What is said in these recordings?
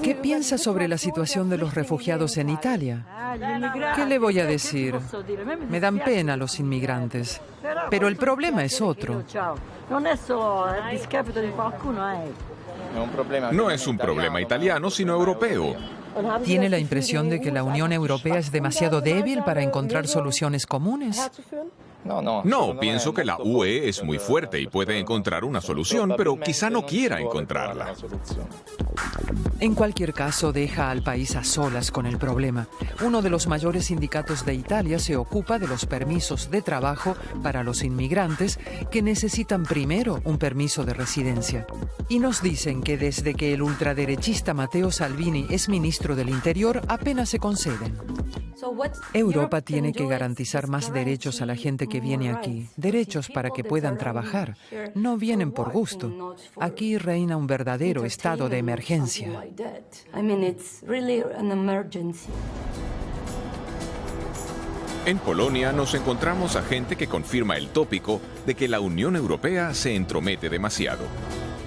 ¿Qué piensa sobre la situación de los refugiados en Italia? ¿Qué le voy a decir? Me dan pena los inmigrantes, pero el problema es otro. No es un problema italiano, sino europeo. ¿Tiene la impresión de que la Unión Europea es demasiado débil para encontrar soluciones comunes? No, pienso que la UE es muy fuerte y puede encontrar una solución, pero quizá no quiera encontrarla. En cualquier caso, deja al país a solas con el problema. Uno de los mayores sindicatos de Italia se ocupa de los permisos de trabajo para los inmigrantes que necesitan primero un permiso de residencia. Y nos dicen que desde que el ultraderechista Matteo Salvini es ministro del Interior, apenas se conceden. Europa tiene que garantizar más derechos a la gente que viene aquí, derechos para que puedan trabajar. No vienen por gusto. Aquí reina un verdadero estado de emergencia. En Polonia nos encontramos a gente que confirma el tópico de que la Unión Europea se entromete demasiado.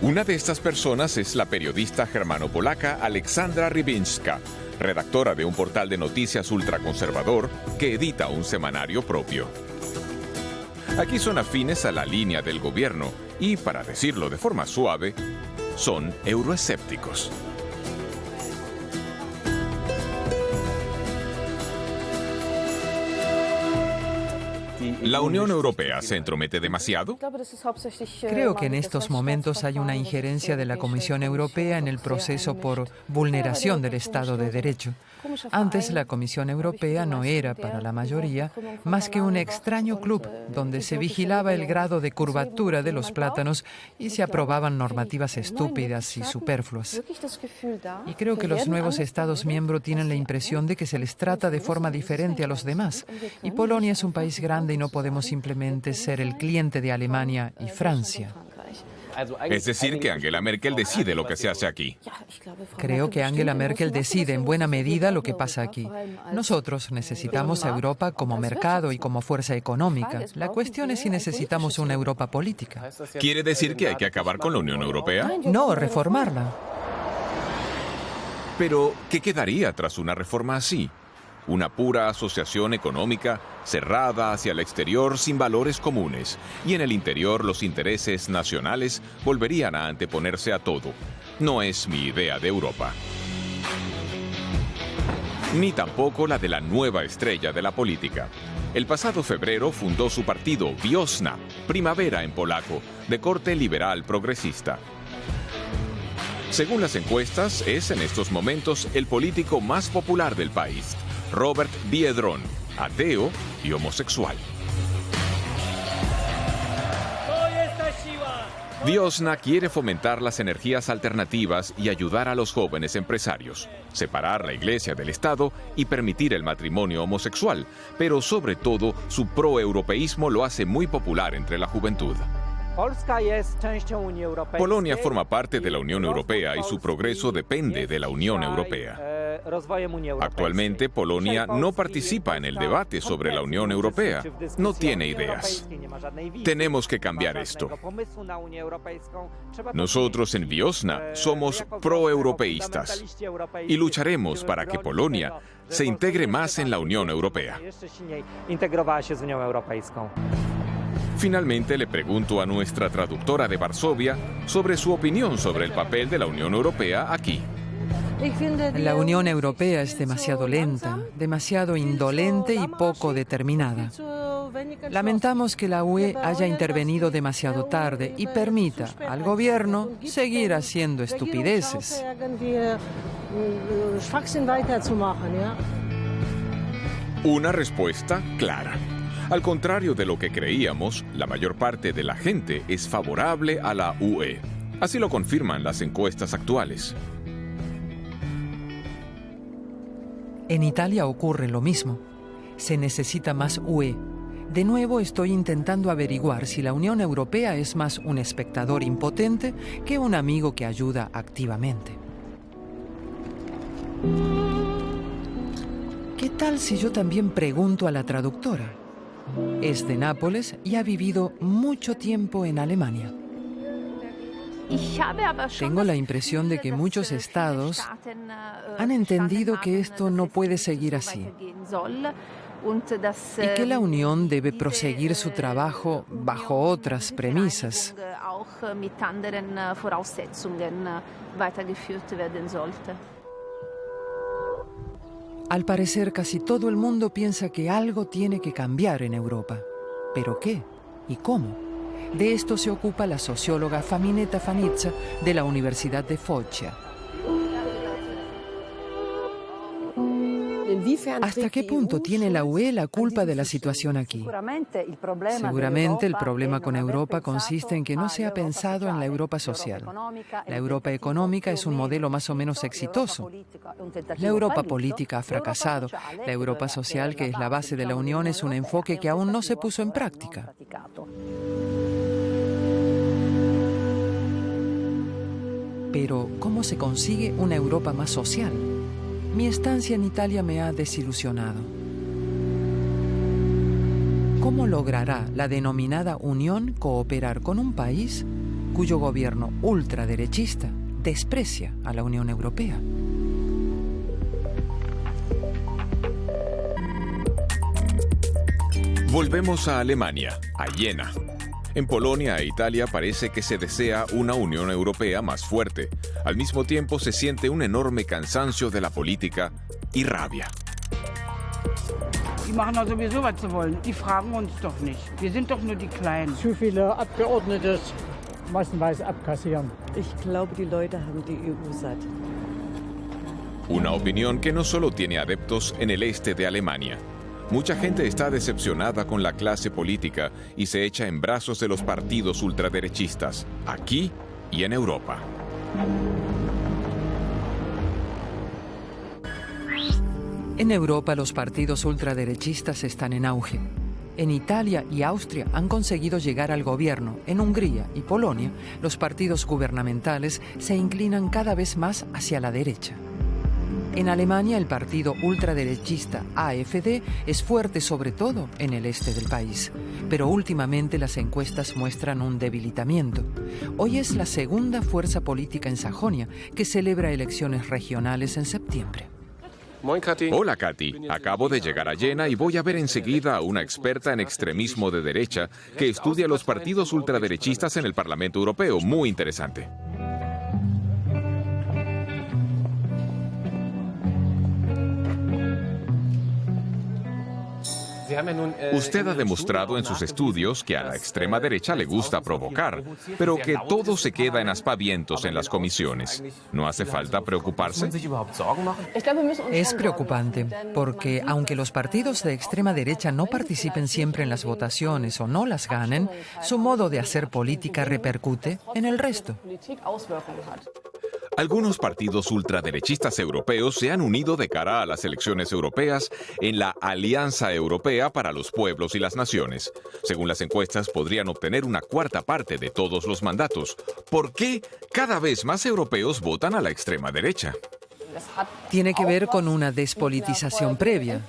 Una de estas personas es la periodista germano-polaca Aleksandra Rybinska, redactora de un portal de noticias ultraconservador que edita un semanario propio. Aquí son afines a la línea del gobierno y, para decirlo de forma suave, son euroescépticos. ¿La Unión Europea se entromete demasiado? Creo que en estos momentos hay una injerencia de la Comisión Europea en el proceso por vulneración del Estado de Derecho. Antes la Comisión Europea no era, para la mayoría, más que un extraño club donde se vigilaba el grado de curvatura de los plátanos y se aprobaban normativas estúpidas y superfluas. Y creo que los nuevos Estados miembros tienen la impresión de que se les trata de forma diferente a los demás. Y Polonia es un país grande y no podemos simplemente ser el cliente de Alemania y Francia. Es decir, que Angela Merkel decide lo que se hace aquí. Creo que Angela Merkel decide en buena medida lo que pasa aquí. Nosotros necesitamos a Europa como mercado y como fuerza económica. La cuestión es si necesitamos una Europa política. ¿Quiere decir que hay que acabar con la Unión Europea? No, reformarla. Pero, ¿qué quedaría tras una reforma así? Una pura asociación económica cerrada hacia el exterior sin valores comunes, y en el interior los intereses nacionales volverían a anteponerse a todo. No es mi idea de Europa. Ni tampoco la de la nueva estrella de la política. El pasado febrero fundó su partido Wiosna, primavera en polaco, de corte liberal progresista. Según las encuestas, es en estos momentos el político más popular del país. Robert Biedroń, ateo y homosexual. Wiosna quiere fomentar las energías alternativas y ayudar a los jóvenes empresarios, separar la iglesia del Estado y permitir el matrimonio homosexual, pero sobre todo su proeuropeísmo lo hace muy popular entre la juventud. Polonia forma parte de la Unión Europea y su progreso depende de la Unión Europea. Actualmente, Polonia no participa en el debate sobre la Unión Europea. No tiene ideas. Tenemos que cambiar esto. Nosotros en Wiosna somos proeuropeístas y lucharemos para que Polonia se integre más en la Unión Europea. Finalmente le pregunto a nuestra traductora de Varsovia sobre su opinión sobre el papel de la Unión Europea aquí. La Unión Europea es demasiado lenta, demasiado indolente y poco determinada. Lamentamos que la UE haya intervenido demasiado tarde y permita al gobierno seguir haciendo estupideces. Una respuesta clara. Al contrario de lo que creíamos, la mayor parte de la gente es favorable a la UE. Así lo confirman las encuestas actuales. En Italia ocurre lo mismo. Se necesita más UE. De nuevo estoy intentando averiguar si la Unión Europea es más un espectador impotente que un amigo que ayuda activamente. ¿Qué tal si yo también pregunto a la traductora? Es de Nápoles y ha vivido mucho tiempo en Alemania. Tengo la impresión de que muchos estados han entendido que esto no puede seguir así y que la Unión debe proseguir su trabajo bajo otras premisas. Al parecer, casi todo el mundo piensa que algo tiene que cambiar en Europa. ¿Pero qué? ¿Y cómo? De esto se ocupa la socióloga Famineta Fanizza de la Universidad de Foggia. ¿Hasta qué punto tiene la UE la culpa de la situación aquí? Seguramente el problema con Europa consiste en que no se ha pensado en la Europa social. La Europa económica es un modelo más o menos exitoso. La Europa política ha fracasado. La Europa social, que es la base de la Unión, es un enfoque que aún no se puso en práctica. Pero, ¿cómo se consigue una Europa más social? Mi estancia en Italia me ha desilusionado. ¿Cómo logrará la denominada Unión cooperar con un país cuyo gobierno ultraderechista desprecia a la Unión Europea? Volvemos a Alemania, a Jena. En Polonia e Italia parece que se desea una Unión Europea más fuerte. Al mismo tiempo se siente un enorme cansancio de la política y rabia. Die machen doch sowieso, was sie wollen. Die fragen uns doch nicht. Wir sind doch nur die Kleinen. Zu viele Abgeordnete massenweise abkassieren. Ich glaube, die Leute haben die EU satt. Una opinión que no solo tiene adeptos en el este de Alemania. Mucha gente está decepcionada con la clase política y se echa en brazos de los partidos ultraderechistas, aquí y en Europa. En Europa los partidos ultraderechistas están en auge. En Italia y Austria han conseguido llegar al gobierno. En Hungría y Polonia, los partidos gubernamentales se inclinan cada vez más hacia la derecha. En Alemania, el partido ultraderechista AfD es fuerte sobre todo en el este del país, pero últimamente las encuestas muestran un debilitamiento. Hoy es la segunda fuerza política en Sajonia, que celebra elecciones regionales en septiembre. Hola, Katy. Acabo de llegar a Jena y voy a ver enseguida a una experta en extremismo de derecha que estudia los partidos ultraderechistas en el Parlamento Europeo. Muy interesante. Usted ha demostrado en sus estudios que a la extrema derecha le gusta provocar, pero que todo se queda en aspavientos en las comisiones. ¿No hace falta preocuparse? Es preocupante, porque aunque los partidos de extrema derecha no participen siempre en las votaciones o no las ganen, su modo de hacer política repercute en el resto. Algunos partidos ultraderechistas europeos se han unido de cara a las elecciones europeas en la Alianza Europea para los Pueblos y las Naciones. Según las encuestas, podrían obtener una cuarta parte de todos los mandatos. ¿Por qué cada vez más europeos votan a la extrema derecha? Tiene que ver con una despolitización previa,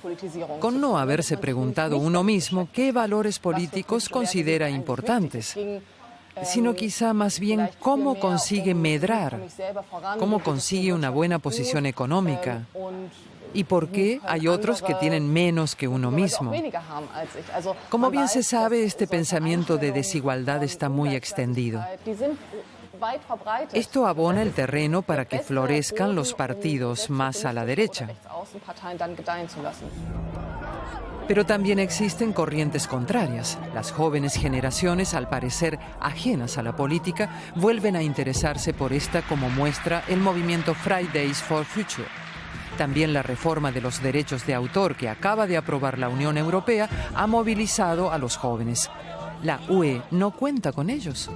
con no haberse preguntado uno mismo qué valores políticos considera importantes, sino quizá más bien cómo consigue medrar, cómo consigue una buena posición económica y por qué hay otros que tienen menos que uno mismo. Como bien se sabe, este pensamiento de desigualdad está muy extendido. Esto abona el terreno para que florezcan los partidos más a la derecha. Pero también existen corrientes contrarias. Las jóvenes generaciones, al parecer ajenas a la política, vuelven a interesarse por esta, como muestra el movimiento Fridays for Future. También la reforma de los derechos de autor que acaba de aprobar la Unión Europea ha movilizado a los jóvenes. La UE no cuenta con ellos.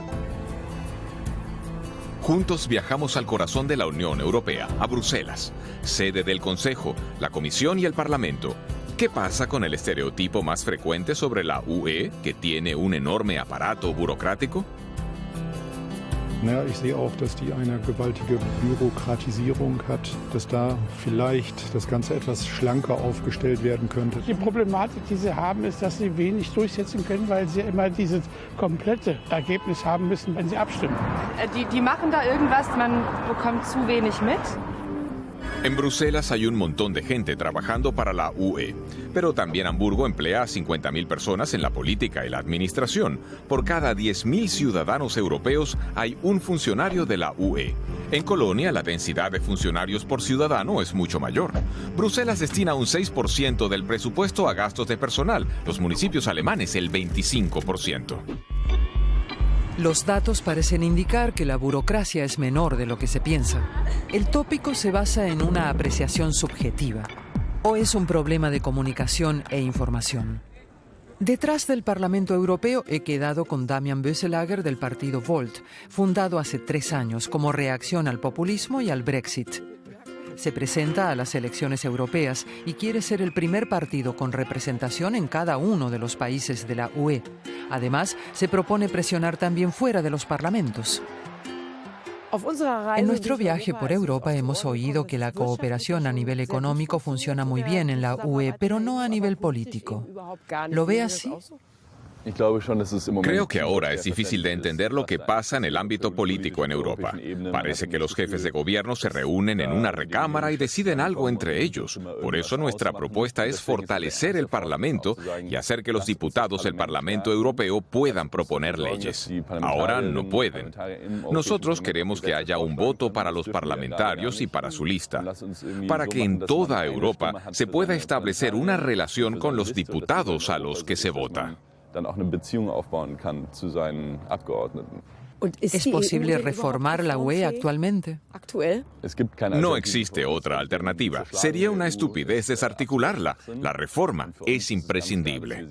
Juntos viajamos al corazón de la Unión Europea, a Bruselas, sede del Consejo, la Comisión y el Parlamento. ¿Qué pasa con el estereotipo más frecuente sobre la UE, que tiene un enorme aparato burocrático? Naja, ich sehe auch, dass die eine gewaltige Bürokratisierung hat, dass da vielleicht das Ganze etwas schlanker aufgestellt werden könnte. Die Problematik, die sie haben, ist, dass sie wenig durchsetzen können, weil sie immer dieses komplette Ergebnis haben müssen, wenn sie abstimmen. Die machen da irgendwas, man bekommt zu wenig mit. En Bruselas hay un montón de gente trabajando para la UE, pero también Hamburgo emplea a 50.000 personas en la política y la administración. Por cada 10.000 ciudadanos europeos hay un funcionario de la UE. En Colonia, la densidad de funcionarios por ciudadano es mucho mayor. Bruselas destina un 6% del presupuesto a gastos de personal, los municipios alemanes el 25%. Los datos parecen indicar que la burocracia es menor de lo que se piensa. El tópico se basa en una apreciación subjetiva, o es un problema de comunicación e información. Detrás del Parlamento Europeo he quedado con Damian Boeselager del partido Volt, fundado hace 3 años como reacción al populismo y al Brexit. Se presenta a las elecciones europeas y quiere ser el primer partido con representación en cada uno de los países de la UE. Además, se propone presionar también fuera de los parlamentos. En nuestro viaje por Europa hemos oído que la cooperación a nivel económico funciona muy bien en la UE, pero no a nivel político. ¿Lo ve así? Creo que ahora es difícil de entender lo que pasa en el ámbito político en Europa. Parece que los jefes de gobierno se reúnen en una recámara y deciden algo entre ellos. Por eso nuestra propuesta es fortalecer el Parlamento y hacer que los diputados del Parlamento Europeo puedan proponer leyes. Ahora no pueden. Nosotros queremos que haya un voto para los parlamentarios y para su lista, para que en toda Europa se pueda establecer una relación con los diputados a los que se vota. ¿Es posible reformar la UE actualmente? No existe otra alternativa. Sería una estupidez desarticularla. La reforma es imprescindible.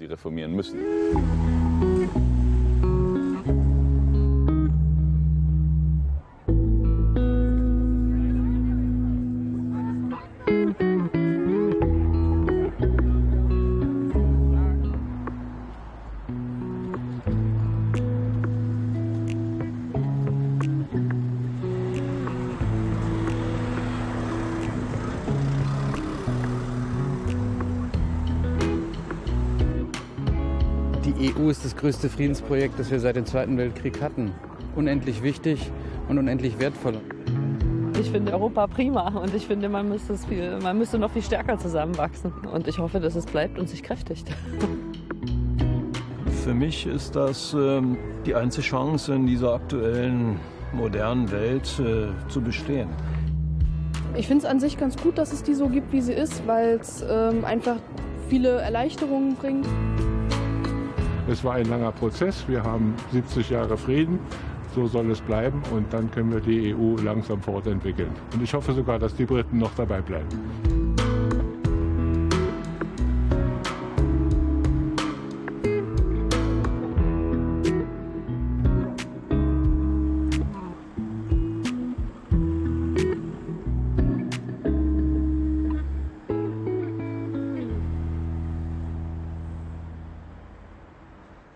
Die EU ist das größte Friedensprojekt, das wir seit dem Zweiten Weltkrieg hatten. Unendlich wichtig und unendlich wertvoll. Ich finde Europa prima und ich finde, man müsste noch viel stärker zusammenwachsen. Und ich hoffe, dass es bleibt und sich kräftigt. Für mich ist das die einzige Chance, in dieser aktuellen, modernen Welt zu bestehen. Ich finde es an sich ganz gut, dass es die so gibt, wie sie ist, weil es einfach viele Erleichterungen bringt. Es war ein langer Prozess. Wir haben 70 Jahre Frieden. So soll es bleiben und dann können wir die EU langsam fortentwickeln. Und ich hoffe sogar, dass die Briten noch dabei bleiben.